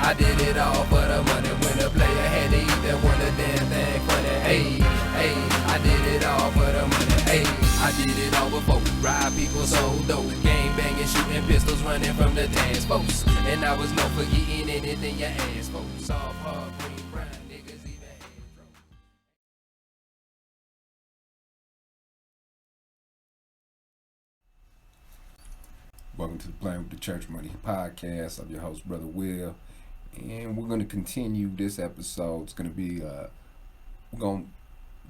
I did it all for the money. When a player had to eat that one, a damn thing funny. Hey, I did it all for the money. Hey, I did it all before. Rob people so dope. Gang banging, shooting pistols, running from the dance folks. And I was known for getting anything your ass for. Soft, hard, green, brown, niggas even had throat. Welcome to the Playing with the Church Money podcast. I'm your host, Brother Will, and we're going to continue this episode. It's going to be, we're going to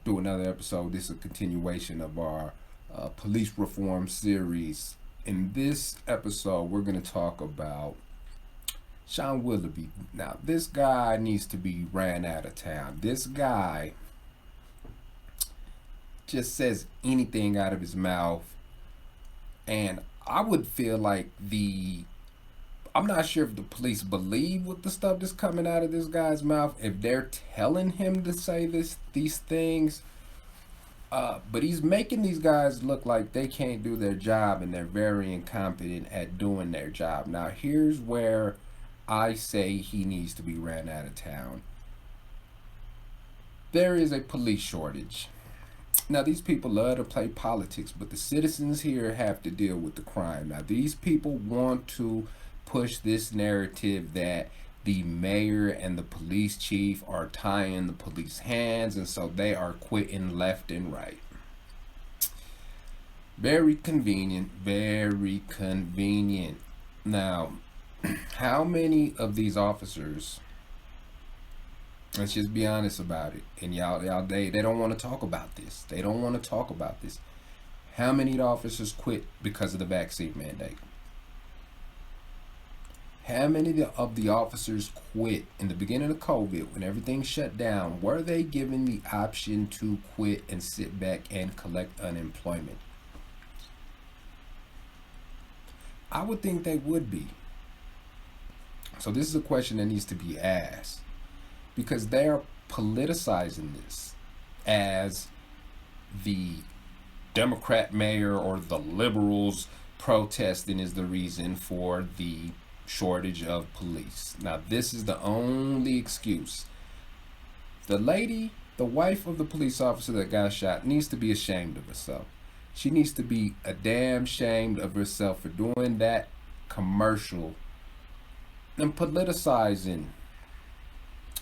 do another episode. This is a continuation of our police reform series. In this episode, we're going to talk about Sean Willoughby. Now, this guy needs to be ran out of town. This guy just says anything out of his mouth, and I would feel like I'm not sure if the police believe what the stuff that's coming out of this guy's mouth, if they're telling him to say these things, but he's making these guys look like they can't do their job and they're very incompetent at doing their job. Now, here's where I say he needs to be ran out of town. There is a police shortage. Now, these people love to play politics, but the citizens here have to deal with the crime. Now, these people want to push this narrative that the mayor and the police chief are tying the police hands, and so they are quitting left and right. Very convenient, very convenient. Now, how many of these officers, let's just be honest about it, and they don't want to talk about this. They don't want to talk about this. How many officers quit because of the vaccine mandate? How many of the officers quit in the beginning of COVID when everything shut down? Were they given the option to quit and sit back and collect unemployment? I would think they would be. So this is a question that needs to be asked, because they are politicizing this as the Democrat mayor or the liberals protesting is the reason for the shortage of police. Now, this is the only excuse. The lady, the wife of the police officer that got shot, needs to be ashamed of herself. She needs to be a damn ashamed of herself for doing that commercial and politicizing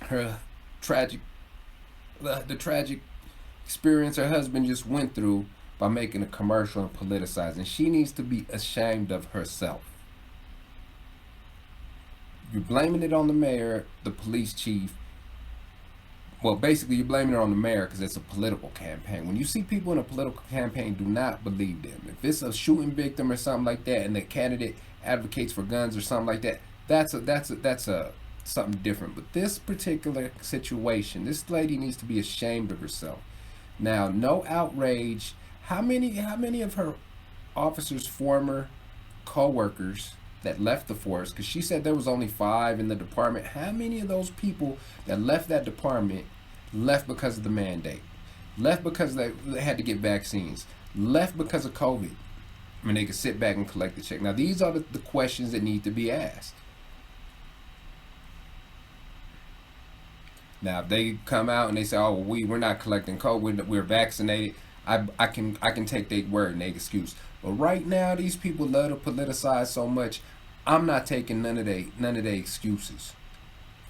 her the tragic experience her husband just went through by making a commercial and politicizing. She needs to be ashamed of herself. You're blaming it on the mayor, the police chief. Well, basically, you're blaming it on the mayor because it's a political campaign. When you see people in a political campaign, do not believe them. If it's a shooting victim or something like that, and the candidate advocates for guns or something like that, that's a something different. But this particular situation, this lady needs to be ashamed of herself. Now, no outrage. How many of her officers' former co-workers that left the force, because she said there was only 5 in the department, how many of those people that left that department left because of the mandate, left because they had to get vaccines, left because of COVID, I mean, they could sit back and collect the check? Now, these are the questions that need to be asked. Now, if they come out and they say, "Oh, well, we're not collecting COVID, we're vaccinated," I can take their word and their excuse. But right now, these people love to politicize so much. I'm not taking none of their excuses.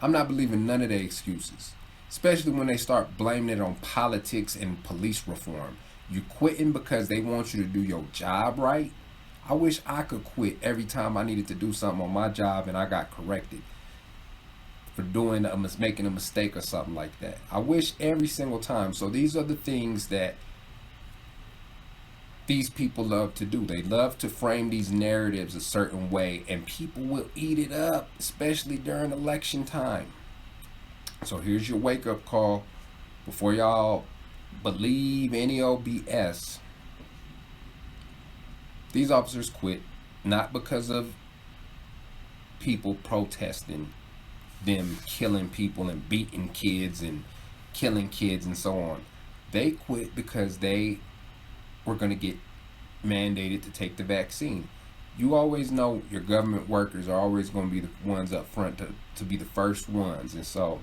I'm not believing none of their excuses, especially when they start blaming it on politics and police reform. You quitting because they want you to do your job right. I wish I could quit every time I needed to do something on my job and I got corrected for making a mistake or something like that. I wish every single time. So these are the things that these people love to do. They love to frame these narratives a certain way, and people will eat it up, especially during election time. So here's your wake-up call before y'all believe any old BS. These officers quit not because of people protesting them killing people and beating kids and killing kids and so on. They quit because they were going to get mandated to take the vaccine. you always know your government workers are always going to be the ones up front to be the first ones. And so,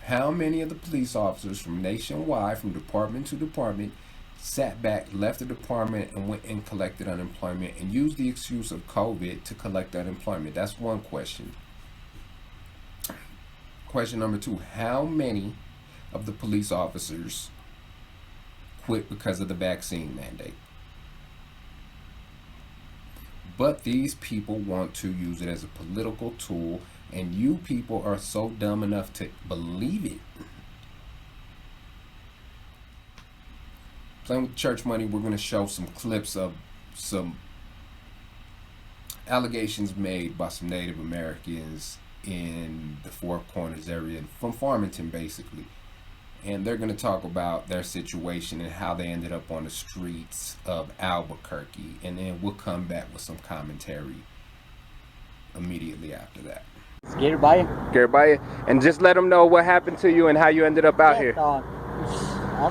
how many of the police officers from nationwide, from department to department, sat back, left the department, and went and collected unemployment and used the excuse of COVID to collect unemployment? That's one question. Question number two, how many of the police officers quit because of the vaccine mandate? But these people want to use it as a political tool, and you people are so dumb enough to believe it. Playing with church money, we're going to show some clips of some allegations made by some Native Americans in the Four Corners area, from Farmington basically. And they're going to talk about their situation and how they ended up on the streets of Albuquerque. And then we'll come back with some commentary immediately after that. Gator by you? Gator by you. And just let them know what happened to you and how you ended up out here. All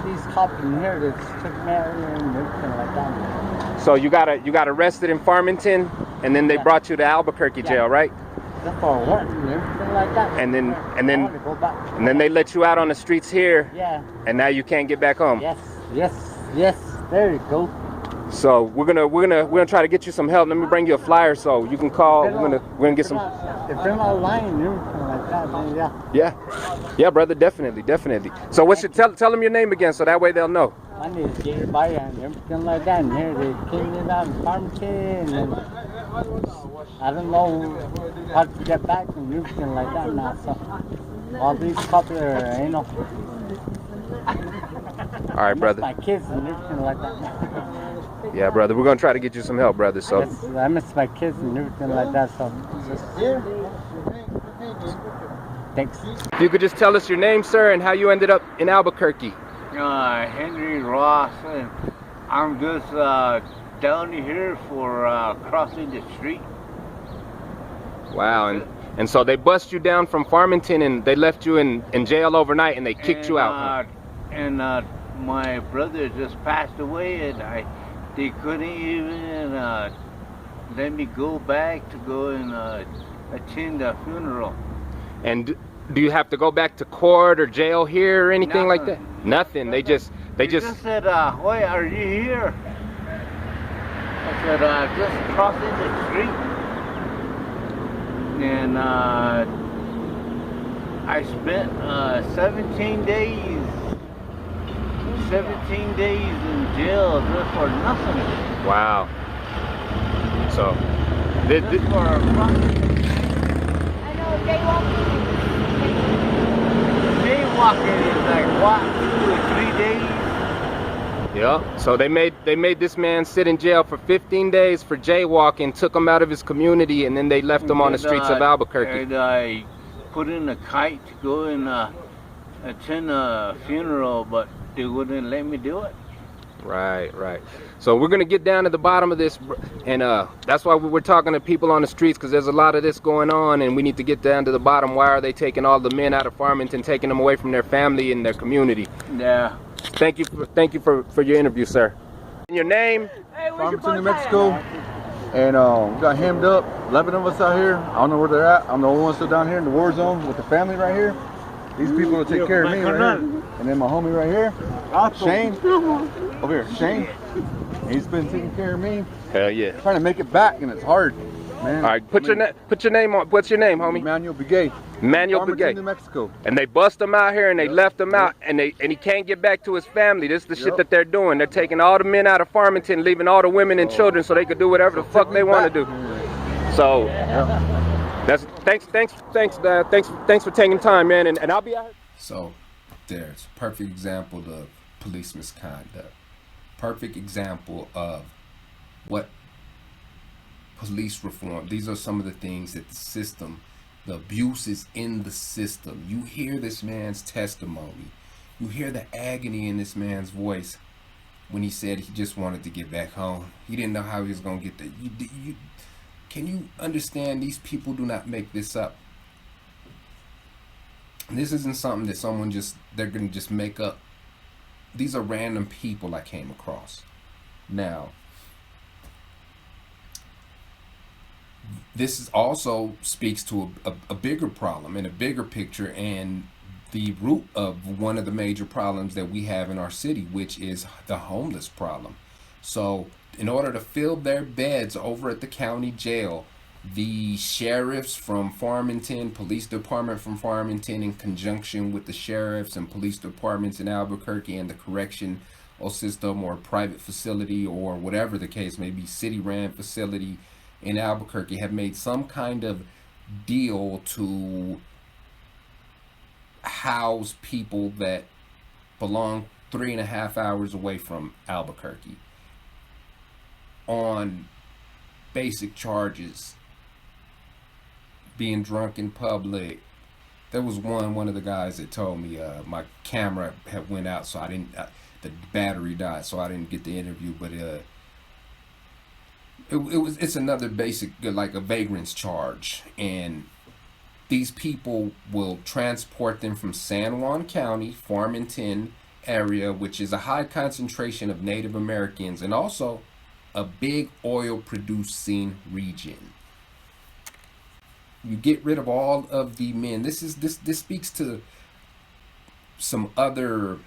these cops in here that took me out here and everything like that. So you got arrested in Farmington, and then they brought you to Albuquerque jail, right? For a warrant and everything like that. And then they let you out on the streets here. Yeah. And now you can't get back home. Yes. There you go. So we're gonna try to get you some help. Let me bring you a flyer so you can call. We're gonna get some. If they're not lying and everything like that, then Yeah, brother, definitely. So what's your tell them your name again so that way they'll know. My name is Gator Baya and everything like that. And here they came in out in Farmington, and I don't know how to get back and everything like that now. So all these cops are, you know. All right, brother. My kids and everything like that. Yeah, brother, we're gonna try to get you some help, brother. So I miss my kids and everything like that. So thanks. If you could just tell us your name, sir, and how you ended up in Albuquerque. Henry Ross, and I'm just down here for crossing the street. Wow, and so they bust you down from Farmington and they left you in jail overnight and they kicked you out. And my brother just passed away, and they couldn't even let me go back to go and attend the funeral. And do you have to go back to court or jail here or anything like that? Nothing. They just said, "Why are you here?" I said, "Just crossing the street." And I spent 17 days in jail just for nothing. Wow. So just for a crossing. I know, jaywalking. Jaywalking is like what, 2 or 3 days? yeah. So they made this man sit in jail for 15 days for jaywalking, took him out of his community, and then they left him on the streets of Albuquerque. And I put in a kite to go and attend a funeral, but they wouldn't let me do it. Right. So we're gonna get down to the bottom of this, and that's why we're talking to people on the streets, because there's a lot of this going on, and we need to get down to the bottom. Why are they taking all the men out of Farmington, taking them away from their family and their community? Yeah. Thank you for your interview, sir. And your name? Hey, Farmington, New Mexico, and we got hemmed up. 11 of us out here. I don't know where they're at. I'm the only one still down here in the war zone with the family right here. These people will take care of me right here. And then my homie right here, Shane, over here, Shane. He's been taking care of me. Hell yeah. Trying to make it back, and it's hard, man. All right, put your name on. What's your name, homie? Manuel Begay. Manuel Farmington, Begay. New Mexico. And they bust him out here and they left him out, and he can't get back to his family. This is the shit that they're doing. They're taking all the men out of Farmington, leaving all the women and children so they could do whatever the fuck they want to do. So that's thanks for taking time, man. And I'll be out here. So there's a perfect example of police misconduct. Perfect example of what police reform. These are some of the things that the system, the abuse is in the system. You hear this man's testimony. You hear the agony in this man's voice when he said he just wanted to get back home. He didn't know how he was going to get there. Can you understand? These people do not make this up. This isn't something that they're going to just make up. These are random people I came across. Now, this is also speaks to a bigger problem and a bigger picture, and the root of one of the major problems that we have in our city, which is the homeless problem. So in order to fill their beds over at the county jail, the sheriffs from Farmington, police department from Farmington, in conjunction with the sheriffs and police departments in Albuquerque and the correctional system or private facility or whatever the case may be, city ran facility in Albuquerque, have made some kind of deal to house people that belong 3.5 hours away from Albuquerque on basic charges. Being drunk in public. There was one of the guys that told me my camera had went out, so I didn't. The battery died, so I didn't get the interview. But it's another basic, like a vagrant's charge, and these people will transport them from San Juan County, Farmington area, which is a high concentration of Native Americans and also a big oil producing region. You get rid of all of the men. This speaks to some other,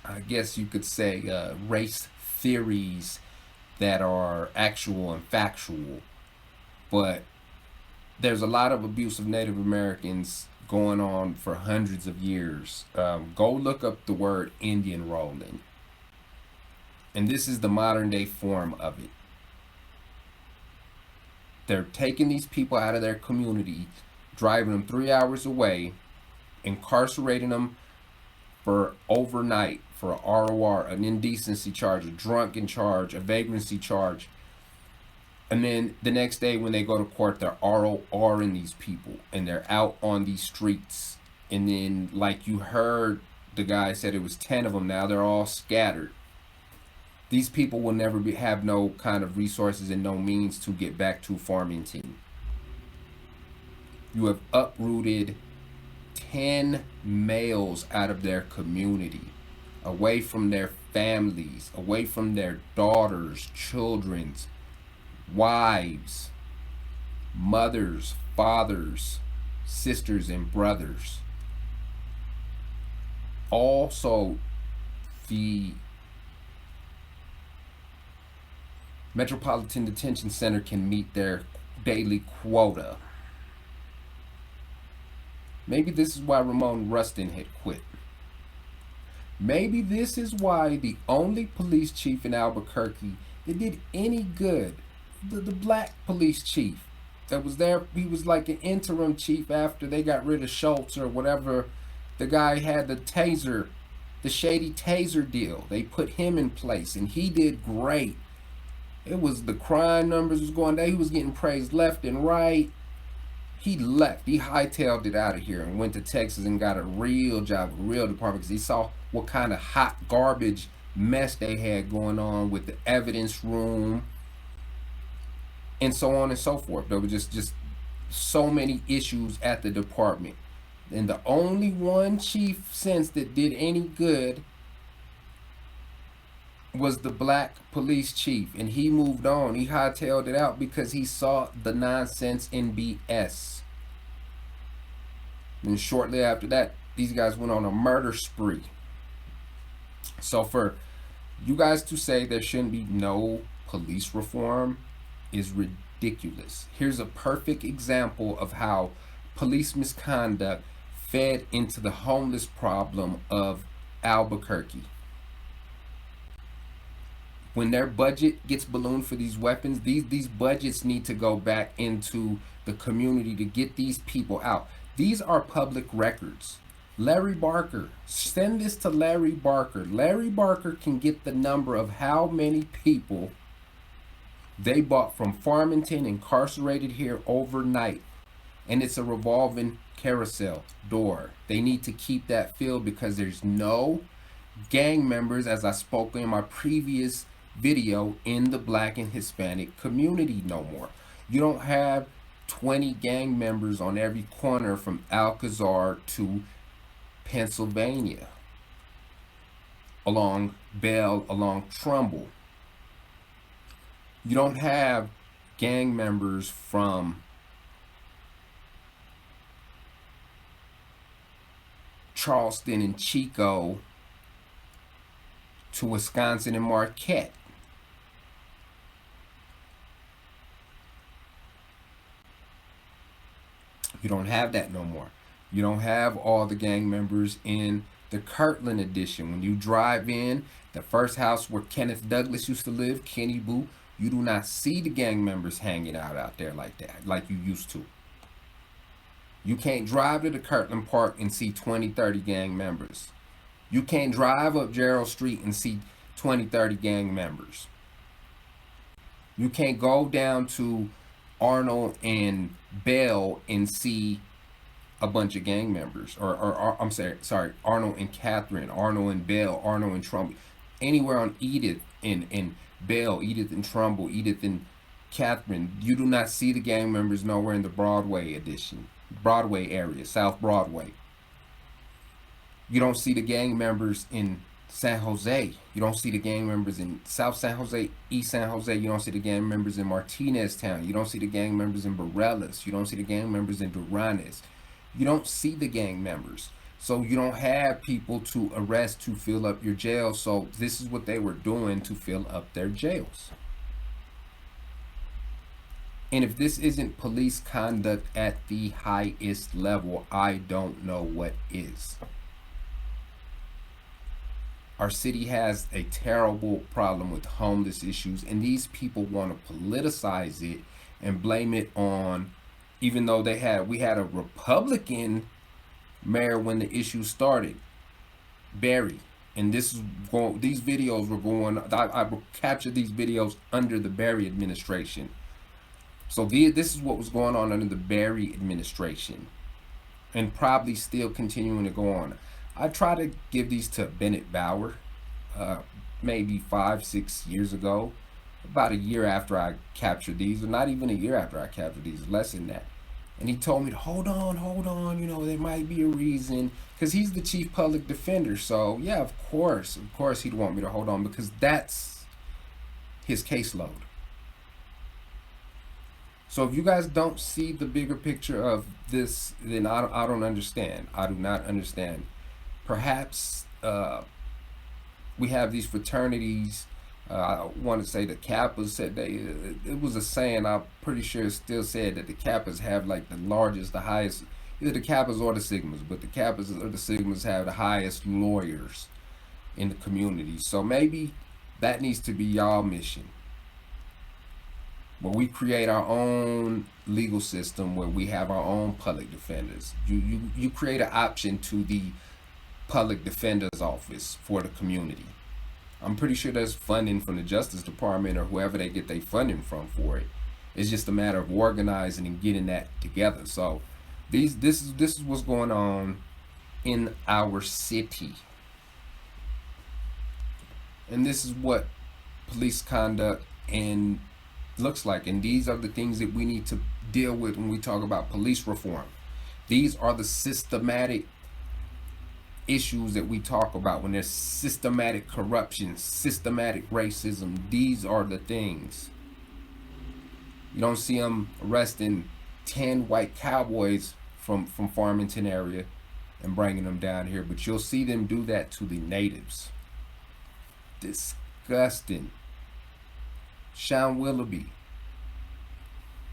I guess you could say, race theories that are actual and factual, but there's a lot of abuse of Native Americans going on for hundreds of years. Go look up the word Indian rolling, and this is the modern day form of it. They're taking these people out of their community, driving them 3 hours away, incarcerating them for overnight for an ROR, an indecency charge, a drunken charge, a vagrancy charge. And then the next day when they go to court, they're RORing these people and they're out on these streets. And then, like you heard, the guy said it was 10 of them. Now they're all scattered. These people will never have no kind of resources and no means to get back to Farmington. You have uprooted 10 males out of their community, away from their families, away from their daughters, children's, wives, mothers, fathers, sisters, and brothers. Also, the Metropolitan Detention Center can meet their daily quota. Maybe this is why Ramon Rustin had quit. Maybe this is why the only police chief in Albuquerque that did any good, the black police chief that was there, he was like an interim chief after they got rid of Schultz or whatever. The guy had the taser, the shady taser deal. They put him in place and he did great. It was, the crime numbers was going down. He was getting praised left and right. He left. He hightailed it out of here and went to Texas and got a real job, a real department, because he saw what kind of hot garbage mess they had going on with the evidence room and so on and so forth. There were just so many issues at the department. And the only one chief since that did any good was the black police chief, and he moved on. He hightailed it out because he saw the nonsense in BS. And shortly after that, these guys went on a murder spree. So for you guys to say there shouldn't be no police reform is ridiculous. Here's a perfect example of how police misconduct fed into the homeless problem of Albuquerque. When their budget gets ballooned for these weapons, these budgets need to go back into the community to get these people out. These are public records. Larry Barker, send this to Larry Barker. Larry Barker can get the number of how many people they bought from Farmington, incarcerated here overnight. And it's a revolving carousel door. They need to keep that filled because there's no gang members, as I spoke in my previous video, in the black and Hispanic community no more. You don't have 20 gang members on every corner from Alcazar to Pennsylvania, along Bell, along Trumbull. You don't have gang members from Charleston and Chico to Wisconsin and Marquette. You don't have that no more. You don't have all the gang members in the Kirtland edition. When you drive in, the first house where Kenneth Douglas used to live, Kenny Boo, you do not see the gang members hanging out there like that, like you used to. You can't drive to the Kirtland Park and see 20, 30 gang members. You can't drive up Gerald Street and see 20, 30 gang members. You can't go down to Arnold and Bell and see a bunch of gang members. Or I'm sorry, Arnold and Catherine, Arnold and Bell, Arnold and Trumbull. Anywhere on Edith and Bell, Edith and Trumbull, Edith and Catherine, you do not see the gang members nowhere in the Broadway edition. Broadway area, South Broadway. You don't see the gang members in San Jose. You don't see the gang members in South San Jose, East San Jose. You don't see the gang members in Martinez Town. You don't see the gang members in Bareilles. You don't see the gang members in Duranes. You don't see the gang members. So you don't have people to arrest to fill up your jail. So this is what they were doing to fill up their jails. And if this isn't police conduct at the highest level, I don't know what is. Our city has a terrible problem with homeless issues, and these people want to politicize it and blame it on, even though we had a Republican mayor when the issue started, Barry. And these videos were going, I captured these videos under the Barry administration. So this is what was going on under the Barry administration, and probably still continuing to go on. I tried to give these to Bennett Bauer, maybe 5-6 years ago, about a year after I captured these, or not even a year after I captured these, less than that. And he told me to hold on, you know, there might be a reason, because he's the chief public defender. So yeah, of course he'd want me to hold on, because that's his caseload. So if you guys don't see the bigger picture of this, then I don't understand. I do not understand. Perhaps we have these fraternities. I want to say the Kappas said it was a saying, I'm pretty sure it still said, that the Kappas have like the largest, the highest, either the Kappas or the Sigmas, but the Kappas or the Sigmas have the highest lawyers in the community. So maybe that needs to be y'all mission. Where we create our own legal system, where we have our own public defenders. You create an option to the public defender's office for the community. I'm pretty sure there's funding from the Justice Department or whoever they get their funding from for it. It's just a matter of organizing and getting that together. So this is what's going on in our city. And this is what police conduct and looks like, and these are the things that we need to deal with when we talk about police reform. These are the systematic issues that we talk about. When there's systematic corruption, systematic racism, these are the things. You don't see them arresting 10 white cowboys from Farmington area and bringing them down here, but you'll see them do that to the natives. Disgusting. Sean Willoughby,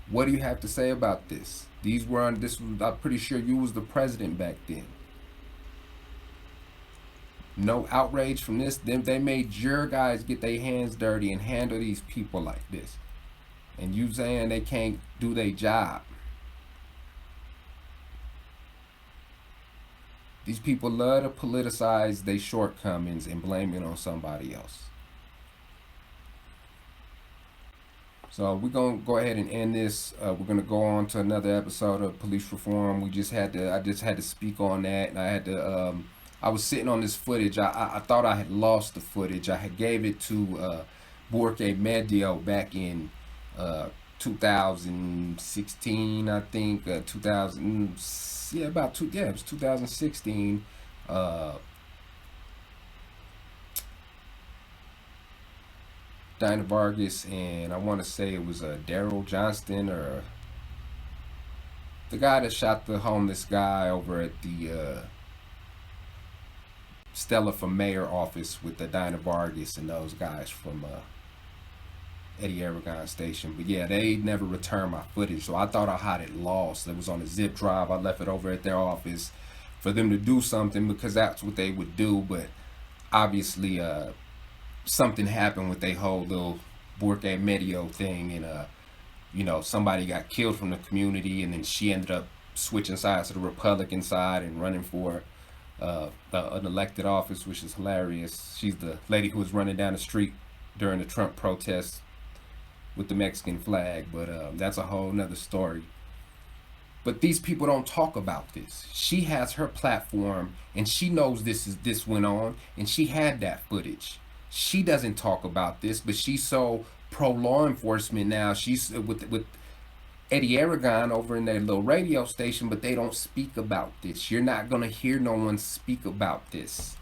what do you have to say about this? I'm pretty sure you was the president back then. No outrage from this. They made your guys get their hands dirty and handle these people like this. And you saying they can't do their job. These people love to politicize their shortcomings and blame it on somebody else. So we're gonna go ahead and end this. We're gonna go on to another episode of police reform. I just had to speak on that, and I had to. I was sitting on this footage. I thought I had lost the footage. I had gave it to Borke Medio back in 2016, I think. It was 2016. Dinah Vargas, and I want to say it was Daryl Johnston, or the guy that shot the homeless guy over at the Stella for mayor office with the Dinah Vargas and those guys from Eddie Aragon station. But yeah, they never returned my footage, so I thought I had it lost. It was on a zip drive. I left it over at their office for them to do something, because that's what they would do. But obviously something happened with their whole little Burke Medio thing, and you know, somebody got killed from the community, and then she ended up switching sides to the Republican side and running for an elected office, which is hilarious. She's the lady who was running down the street during the Trump protests with the Mexican flag, but that's a whole nother story. But these people don't talk about this. She has her platform, and she knows this went on, and she had that footage. She doesn't talk about this, but she's so pro law enforcement now. She's with Eddie Aragon over in their little radio station, but they don't speak about this. You're not gonna hear no one speak about this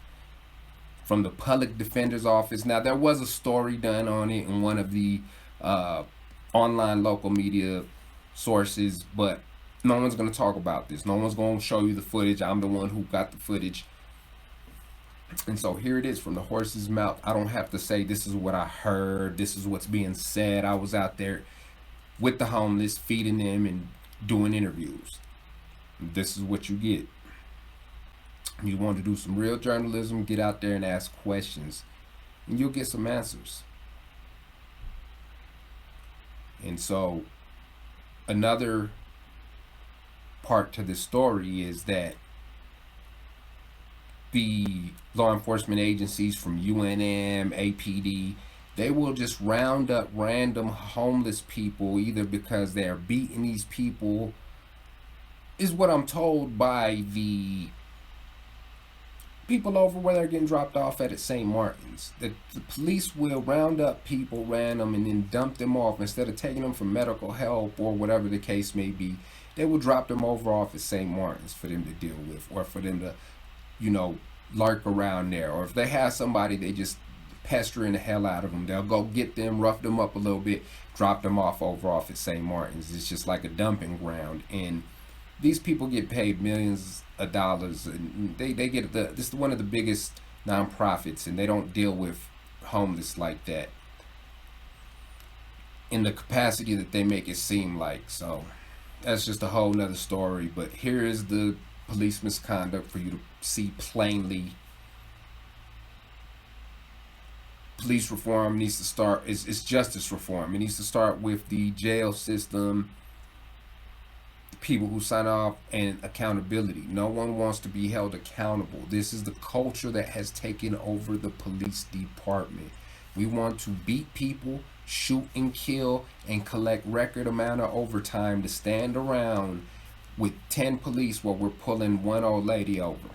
from the public defender's office. Now, there was a story done on it in one of the online local media sources, but no one's going to talk about this. No one's going to show you the footage. I'm the one who got the footage. And so here it is from the horse's mouth. I don't have to say this is what I heard, this is what's being said. I was out there with the homeless, feeding them and doing interviews. This is what you get. You want to do some real journalism, get out there and ask questions, and you'll get some answers. And so another part to this story is that the law enforcement agencies from UNM, APD, they will just round up random homeless people, either because they're beating these people, is what I'm told by the people over where they're getting dropped off at St. Martin's. The police will round up people random and then dump them off. Instead of taking them for medical help or whatever the case may be, they will drop them over off at St. Martin's for them to deal with, or for them to, you know, lurk around there. Or if they have somebody, they just pestering the hell out of them. They'll go get them, rough them up a little bit, drop them off over off at St. Martin's. It's just like a dumping ground. And these people get paid millions of dollars, and they get this is one of the biggest nonprofits, and they don't deal with homeless like that in the capacity that they make it seem like. So that's just a whole nother story. But here is the police misconduct for you to see plainly. Police reform needs to start, it's justice reform. It needs to start with the jail system, the people who sign off, and accountability. No one wants to be held accountable. This is the culture that has taken over the police department. We want to beat people, shoot and kill, and collect record amount of overtime to stand around with 10 police while we're pulling one old lady over.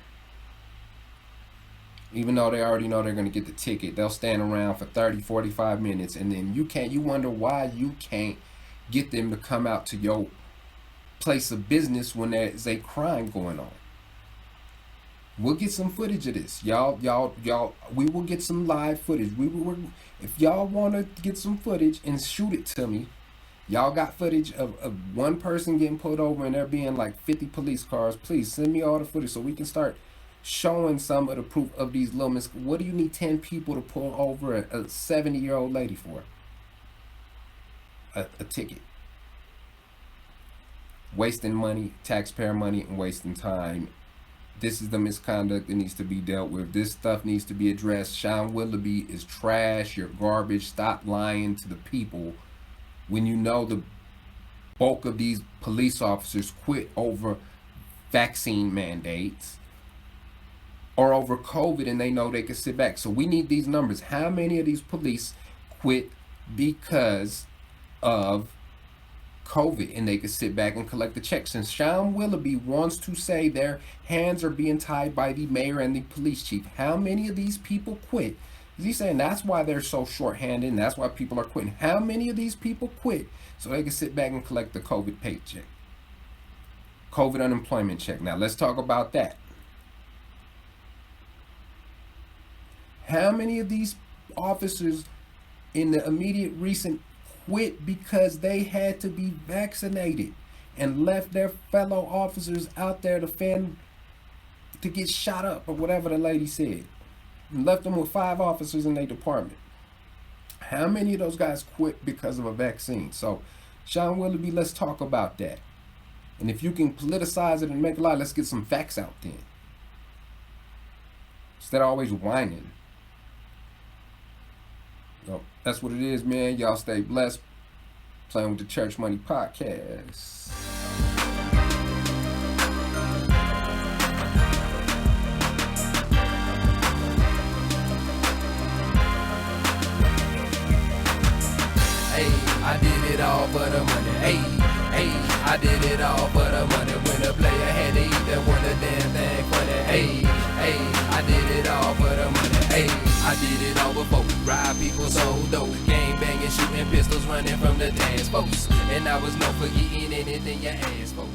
Even though they already know they're going to get the ticket, they'll stand around for 30, 45 minutes, and then you wonder why you can't get them to come out to your place of business when there's a crime going on. We'll get some footage of this. Y'all, we will get some live footage. If y'all want to get some footage and shoot it to me, y'all got footage of one person getting pulled over and there being like 50 police cars, please send me all the footage so we can start showing some of the proof of these little What do you need 10 people to pull over a 70-year-old lady for? A ticket. Wasting money, taxpayer money, and wasting time. This is the misconduct that needs to be dealt with. This stuff needs to be addressed. Sean Willoughby is trash. You're garbage. Stop lying to the people when you know the bulk of these police officers quit over vaccine mandates or over COVID, and they know they can sit back. So we need these numbers. How many of these police quit because of COVID and they can sit back and collect the checks? And Sean Willoughby wants to say their hands are being tied by the mayor and the police chief. How many of these people quit? Is he saying that's why they're so short-handed and that's why people are quitting? How many of these people quit so they can sit back and collect the COVID paycheck? COVID unemployment check. Now let's talk about that. How many of these officers in the immediate recent quit because they had to be vaccinated and left their fellow officers out there to get shot up or whatever the lady said, and left them with 5 officers in their department. How many of those guys quit because of a vaccine? So, Sean Willoughby, let's talk about that. And if you can politicize it and make a lie, let's get some facts out then. Instead of always whining. So that's what it is, man. Y'all stay blessed. Playing with the Church Money Podcast. Hey, I did it all for the money. Hey, I did it all for the money. When a player had to eat, that one a damn thing funny. Hey, I did it all for the money. Hey, I did it all before. Rob people, sold dope, gang banging, shooting pistols, running from the dance folks. And I was known for eating anything you asked for.